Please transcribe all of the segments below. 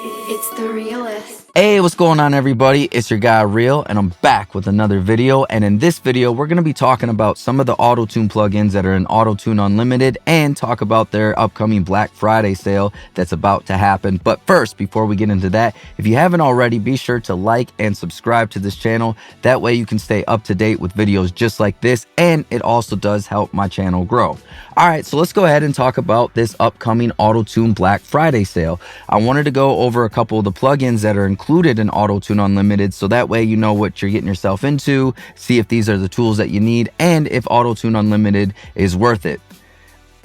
It's the realest. Hey, what's going on, everybody? It's your guy Real, and I'm back with another video. And in this video, we're going to be talking about some of the AutoTune plugins that are in AutoTune Unlimited and talk about their upcoming Black Friday sale that's about to happen. But first, before we get into that, if you haven't already, be sure to like and subscribe to this channel. That way you can stay up to date with videos just like this, and it also does help my channel grow. All right, so let's go ahead and talk about this upcoming AutoTune Black Friday sale. I wanted to go over a couple of the plugins that are included in AutoTune Unlimited, so that way you know what you're getting yourself into, see if these are the tools that you need, and if AutoTune Unlimited is worth it.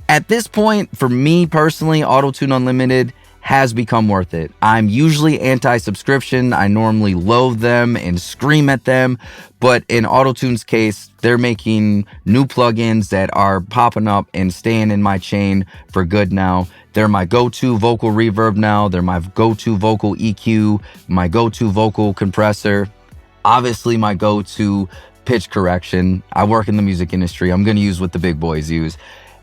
At this point, for me personally, AutoTune Unlimited has become worth it. I'm usually anti-subscription. I normally loathe them and scream at them, but in AutoTune's case, they're making new plugins that are popping up and staying in my chain for good now. They're my go-to vocal reverb now. They're my go-to vocal EQ, my go-to vocal compressor, obviously my go-to pitch correction. I work in the music industry. I'm going to use what the big boys use.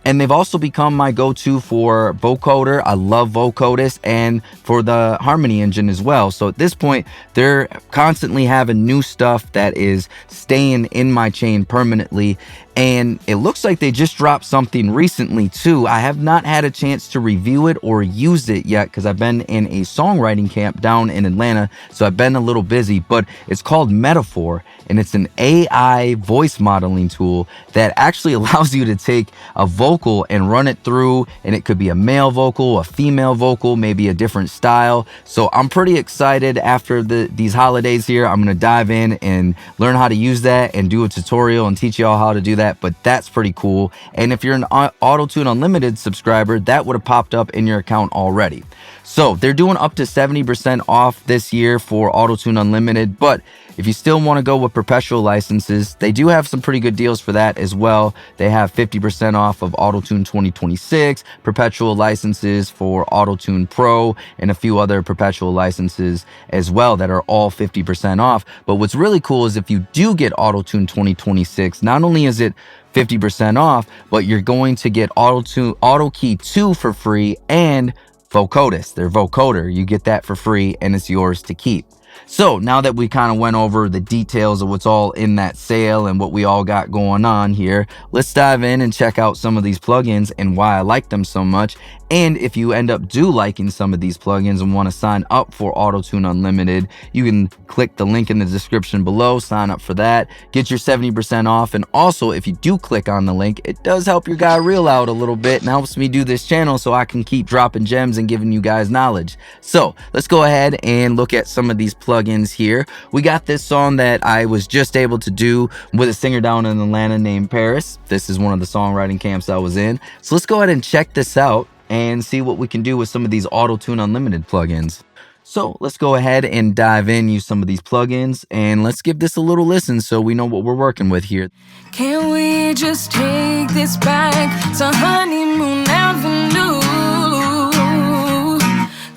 And they've also become my go-to for vocoder. I love Vocodist, and for the Harmony engine as well. So at this point, they're constantly having new stuff that is staying in my chain permanently. And it looks like they just dropped something recently too. I have not had a chance to review it or use it yet because I've been in a songwriting camp down in Atlanta, so I've been a little busy, but it's called Metaphor, and it's an AI voice modeling tool that actually allows you to take a vocal and run it through, and it could be a male vocal, a female vocal, maybe a different style. So I'm pretty excited. After these holidays here, I'm going to dive in and learn how to use that and do a tutorial and teach y'all how to do that. But that's pretty cool. And if you're an AutoTune Unlimited subscriber, that would have popped up in your account already. So they're doing up to 70% off this year for AutoTune Unlimited, but if you still want to go with perpetual licenses, they do have some pretty good deals for that as well. They have 50% off of AutoTune 2026, perpetual licenses for AutoTune Pro, and a few other perpetual licenses as well that are all 50% off. But what's really cool is if you do get AutoTune 2026, not only is it 50% off, but you're going to get AutoKey 2 for free and Vocodist, their vocoder. You get that for free and it's yours to keep. So now that we kind of went over the details of what's all in that sale and what we all got going on here, let's dive in and check out some of these plugins and why I like them so much. And if you end up liking some of these plugins and want to sign up for AutoTune Unlimited, you can click the link in the description below, sign up for that, get your 70% off. And also, if you do click on the link, it does help your guy Real out a little bit and helps me do this channel so I can keep dropping gems and giving you guys knowledge. So let's go ahead and look at some of these plugins here. We got this song that I was just able to do with a singer down in Atlanta named Paris. This is one of the songwriting camps I was in. So let's go ahead and check this out and see what we can do with some of these AutoTune Unlimited plugins. So let's go ahead and dive in, use some of these plugins, and let's give this a little listen so we know what we're working with here. Can we just take this back to Honeymoon Avenue?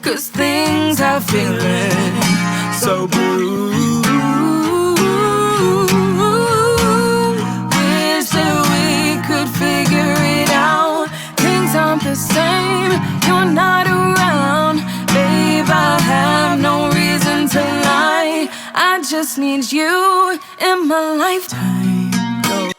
'Cause things are feeling so blue. Wish that we could figure it out. Things aren't the same, you're not around. Babe, I have no reason to lie. I just need you in my lifetime.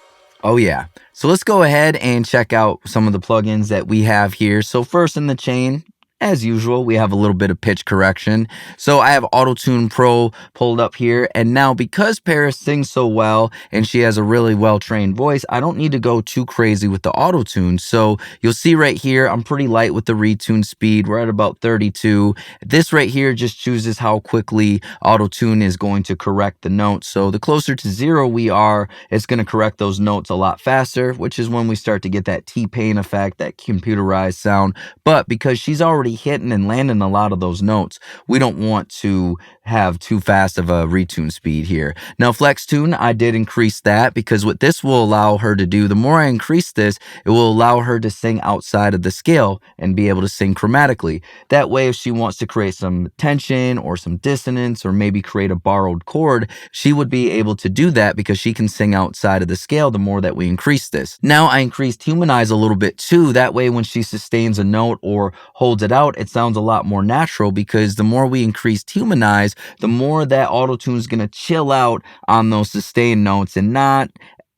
Oh yeah. So let's go ahead and check out some of the plugins that we have here. So first in the chain, as usual, we have a little bit of pitch correction. So I have AutoTune Pro pulled up here, and now because Paris sings so well and she has a really well-trained voice, I don't need to go too crazy with the AutoTune. So you'll see right here, I'm pretty light with the retune speed. We're at about 32. This right here just chooses how quickly AutoTune is going to correct the notes. So the closer to 0 we are, it's going to correct those notes a lot faster, which is when we start to get that T-Pain effect, that computerized sound. But because she's already hitting and landing a lot of those notes, we don't want to have too fast of a retune speed here. Now flex tune, I did increase that because what this will allow her to do, the more I increase this, it will allow her to sing outside of the scale and be able to sing chromatically. That way, if she wants to create some tension or some dissonance or maybe create a borrowed chord, she would be able to do that because she can sing outside of the scale the more that we increase this. Now I increased humanize a little bit too. That way when she sustains a note or holds it out, it sounds a lot more natural because the more we increase humanize, the more that AutoTune is going to chill out on those sustained notes and not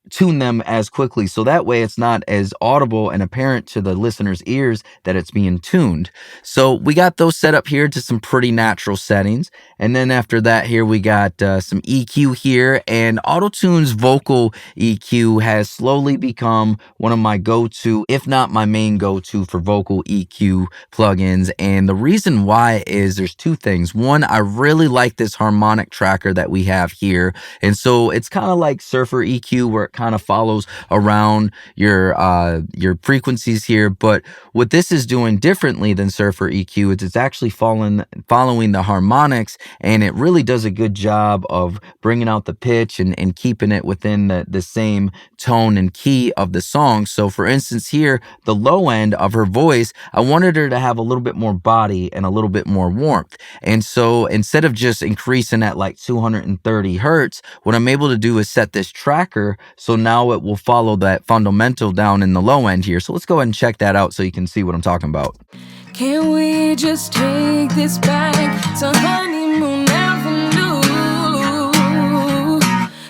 tune them as quickly. So that way it's not as audible and apparent to the listener's ears that it's being tuned. So we got those set up here to some pretty natural settings. And then after that here, we got some EQ here, and AutoTune's vocal EQ has slowly become one of my go-to, if not my main go-to for vocal EQ plugins. And the reason why is there's two things. One, I really like this harmonic tracker that we have here. And so it's kind of like Surfer EQ where it kind of follows around your frequencies here. But what this is doing differently than Surfer EQ is it's actually following the harmonics, and it really does a good job of bringing out the pitch and keeping it within the same tone and key of the song. So for instance here, the low end of her voice, I wanted her to have a little bit more body and a little bit more warmth. And so instead of just increasing at like 230 hertz, what I'm able to do is set this tracker so now it will follow that fundamental down in the low end here. So let's go ahead and check that out so you can see what I'm talking about. Can we just take this back to honeymoon avenue?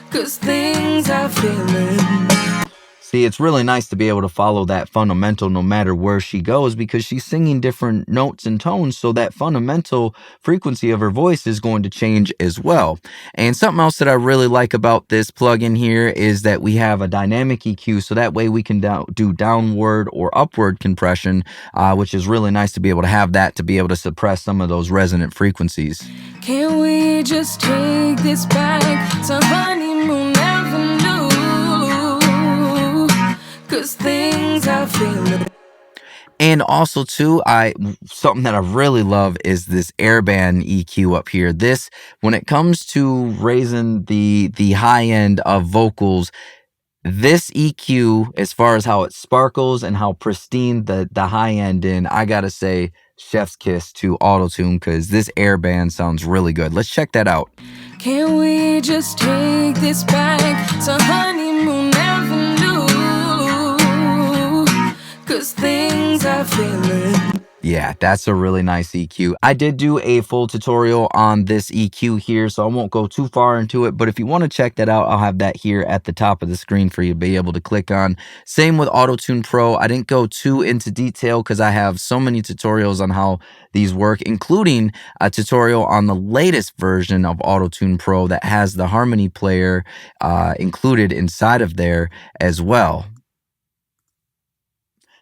'Cause things are feeling. See, it's really nice to be able to follow that fundamental no matter where she goes because she's singing different notes and tones, so that fundamental frequency of her voice is going to change as well. And something else that I really like about this plugin here is that we have a dynamic EQ, so that way we can do downward or upward compression, which is really nice to be able to have that to be able to suppress some of those resonant frequencies. Can we just take this back to honeymoon avenue? 'Cause things are feeling. And also too, something that I really love is this airband EQ up here. This, when it comes to raising the high end of vocals, this EQ, as far as how it sparkles and how pristine the high end in, I gotta say, chef's kiss to AutoTune because this airband sounds really good. Let's check that out. Can we just take this back to honeymoon avenue? 'Cause things are feeling. Yeah, that's a really nice EQ. I did do a full tutorial on this EQ here, so I won't go too far into it, but if you want to check that out, I'll have that here at the top of the screen for you to be able to click on. Same with AutoTune Pro. I didn't go too into detail because I have so many tutorials on how these work, including a tutorial on the latest version of AutoTune Pro that has the harmony player included inside of there as well.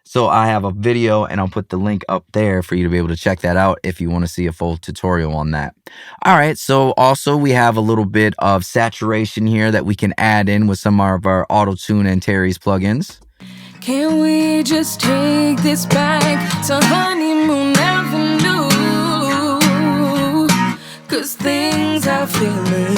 So I have a video and I'll put the link up there for you to be able to check that out if you want to see a full tutorial on that. All right, so also we have a little bit of saturation here that we can add in with some of our AutoTune Antares plugins. Can we just take this back to honeymoon avenue? 'Cause things are feeling.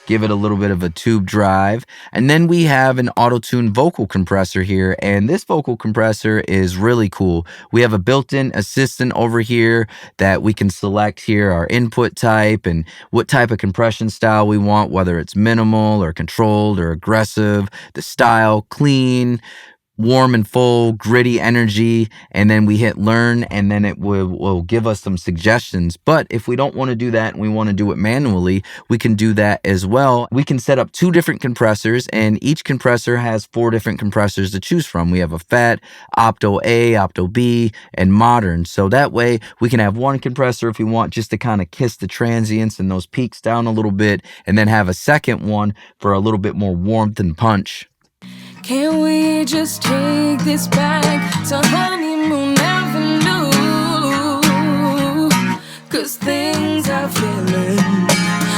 Give it a little bit of a tube drive. And then we have an AutoTune Vocal Compressor here, and this vocal compressor is really cool. We have a built-in assistant over here that we can select here, our input type and what type of compression style we want, whether it's minimal or controlled or aggressive, the style, clean, warm and full, gritty energy, and then we hit learn, and then it will give us some suggestions. But if we don't want to do that and we want to do it manually, we can do that as well. We can set up 2 different compressors, and each compressor has 4 different compressors to choose from. We have a FET, Opto A, Opto B, and Modern. So that way we can have one compressor if we want just to kind of kiss the transients and those peaks down a little bit, and then have a second one for a little bit more warmth and punch. Can we just take this back to honeymoon avenue? 'Cause things are feeling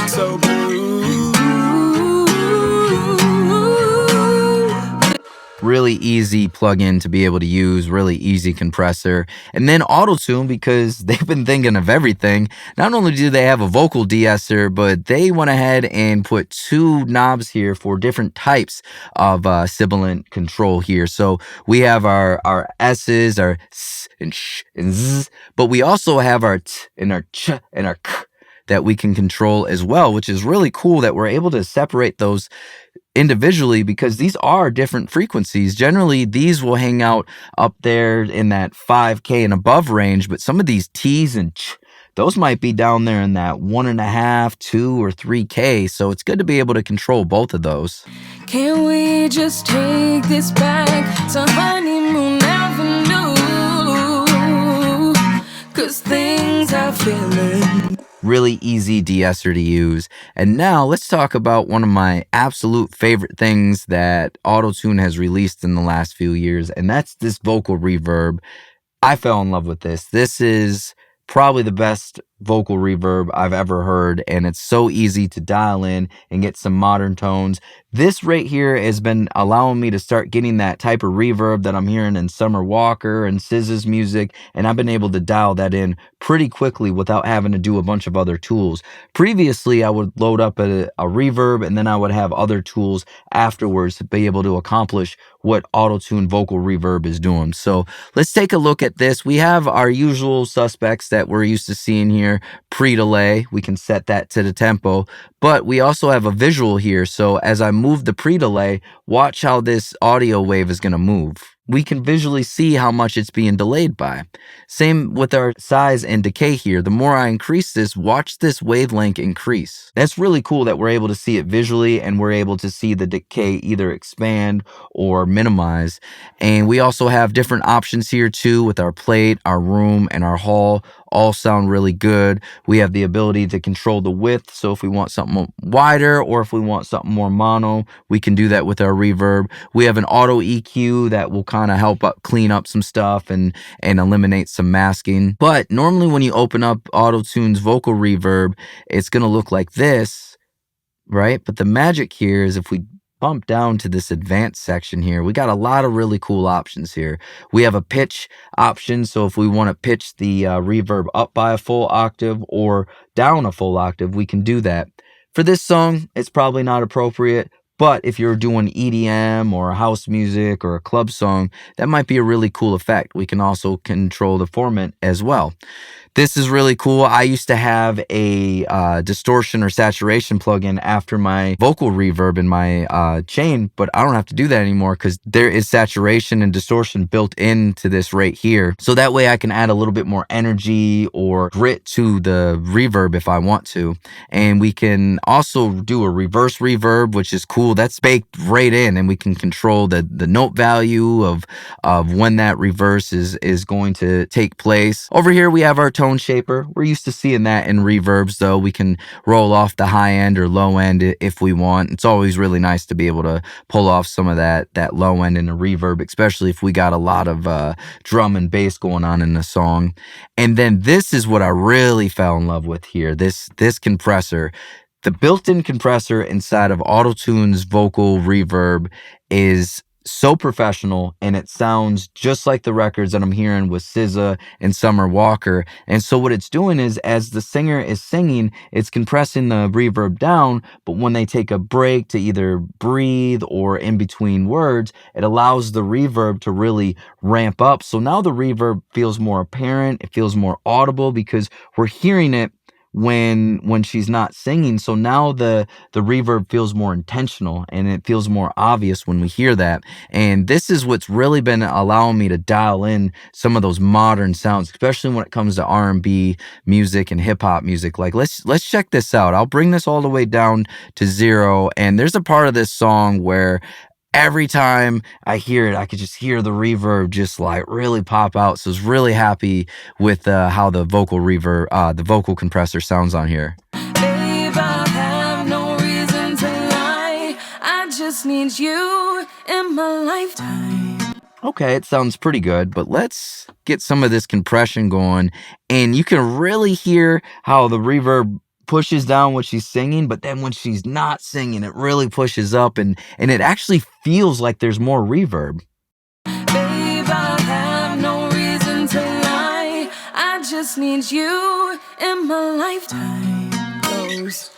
so blue. Really really easy plugin to be able to use, really easy compressor. And then AutoTune, because they've been thinking of everything. Not only do they have a Vocal De-Esser, but they went ahead and put 2 knobs here for different types of sibilant control here. So we have our S's, our S and Sh and Z, but we also have our T and our Ch and our K that we can control as well, which is really cool that we're able to separate those individually because these are different frequencies. Generally, these will hang out up there in that 5K and above range, but some of these T's and Ch, those might be down there in that 1.5, 2, or 3K. So it's good to be able to control both of those. Can we just take this back to honeymoon avenue? 'Cause things are feeling Really easy de-esser to use. And now let's talk about one of my absolute favorite things that AutoTune has released in the last few years, and that's this vocal reverb. I fell in love with this. This is probably the best vocal reverb I've ever heard, and it's so easy to dial in and get some modern tones. This right here has been allowing me to start getting that type of reverb that I'm hearing in Summer Walker and SZA's music, and I've been able to dial that in pretty quickly without having to do a bunch of other tools. Previously, I would load up a reverb and then I would have other tools afterwards to be able to accomplish what AutoTune Vocal Reverb is doing. So let's take a look at this. We have our usual suspects that we're used to seeing here. Pre-delay, we can set that to the tempo, but we also have a visual here. So as I move the pre-delay, watch how this audio wave is going to move. We can visually see how much it's being delayed by. Same with our size and decay here. The more I increase this, watch this wavelength increase. That's really cool that we're able to see it visually and we're able to see the decay either expand or minimize. And we also have different options here too with our plate, our room, and our hall. All sound really good. We have the ability to control the width. So if we want something wider or if we want something more mono, we can do that with our reverb. We have an auto EQ that will kind of help clean up some stuff and eliminate some masking. But normally when you open up AutoTune's Vocal Reverb, it's going to look like this, right? But the magic here is if we bump down to this advanced section here, we got a lot of really cool options here. We have a pitch option, so if we want to pitch the reverb up by a full octave or down a full octave, we can do that. For this song, it's probably not appropriate, but if you're doing EDM or house music or a club song, that might be a really cool effect. We can also control the format as well. This is really cool. I used to have a distortion or saturation plugin after my vocal reverb in my chain, but I don't have to do that anymore because there is saturation and distortion built into this right here. So that way I can add a little bit more energy or grit to the reverb if I want to. And we can also do a reverse reverb, which is cool. That's baked right in, and we can control the note value of when that reverse is going to take place. Over here we have our tone shaper. We're used to seeing that in reverbs, though. We can roll off the high end or low end if we want. It's always really nice to be able to pull off some of that low end in a reverb, especially if we got a lot of drum and bass going on in the song. And then this is what I really fell in love with here, this compressor. The built-in compressor inside of AutoTune's Vocal Reverb is so professional, and it sounds just like the records that I'm hearing with SZA and Summer Walker. And so what it's doing is, as the singer is singing, it's compressing the reverb down, but when they take a break to either breathe or in between words, it allows the reverb to really ramp up. So now the reverb feels more apparent, it feels more audible because we're hearing it when she's not singing. So now the reverb feels more intentional and it feels more obvious when we hear that. And this is what's really been allowing me to dial in some of those modern sounds, especially when it comes to R&B music and hip hop music. Like let's check this out. I'll bring this all the way down to 0, and there's a part of this song where every time I hear it, I could just hear the reverb just like really pop out. So I was really happy with how the vocal reverb, the vocal compressor sounds on here. Babe, I have no reason to lie. I just need you in my lifetime. Okay, it sounds pretty good, but let's get some of this compression going. And you can really hear how the reverb pushes down when she's singing, but then when she's not singing, it really pushes up, and it actually feels like there's more reverb. Babe, I have no reason to lie. I just need you in my lifetime. Goes.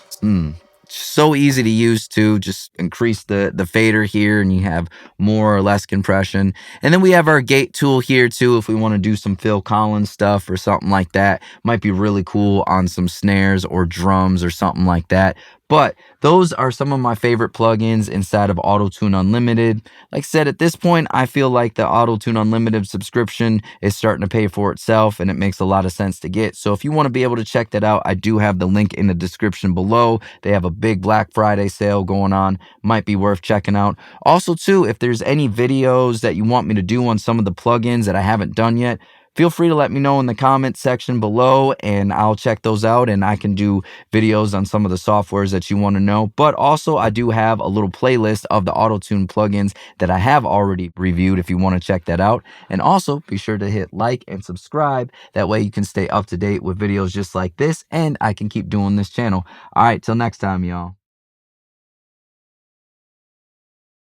So easy to use too. Just increase the fader here and you have more or less compression. And then we have our gate tool here too if we want to do some Phil Collins stuff or something like that. Might be really cool on some snares or drums or something like that. But those are some of my favorite plugins inside of AutoTune Unlimited. Like I said, at this point, I feel like the AutoTune Unlimited subscription is starting to pay for itself and it makes a lot of sense to get. So if you want to be able to check that out, I do have the link in the description below. They have a big Black Friday sale going on. Might be worth checking out. Also, too, if there's any videos that you want me to do on some of the plugins that I haven't done yet, feel free to let me know in the comment section below and I'll check those out and I can do videos on some of the softwares that you want to know. But also I do have a little playlist of the AutoTune plugins that I have already reviewed if you want to check that out. And also be sure to hit like and subscribe. That way you can stay up to date with videos just like this and I can keep doing this channel. All right, till next time, y'all.